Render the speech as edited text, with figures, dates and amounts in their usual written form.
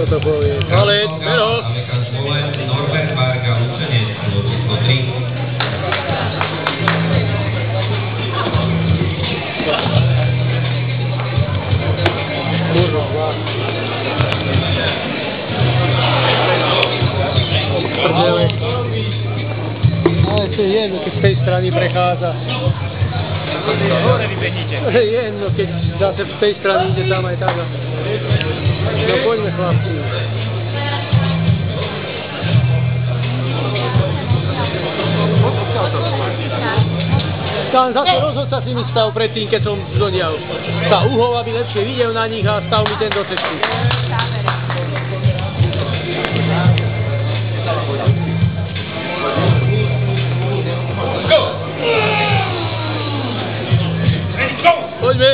to povie. Ale, pero... Norbert Varga, Lučenec, číslo 3. Ale to je jedno, keď z tej strany prechádza. To je jedno, keď zase z tej strany ide tam aj tak. No poďme, chlapci. Tam zase rozhodca si mi stav predtým, keď som zonial. Tá uhol, aby lepšie videl na nich a stav mi ten do cesty. Poďme!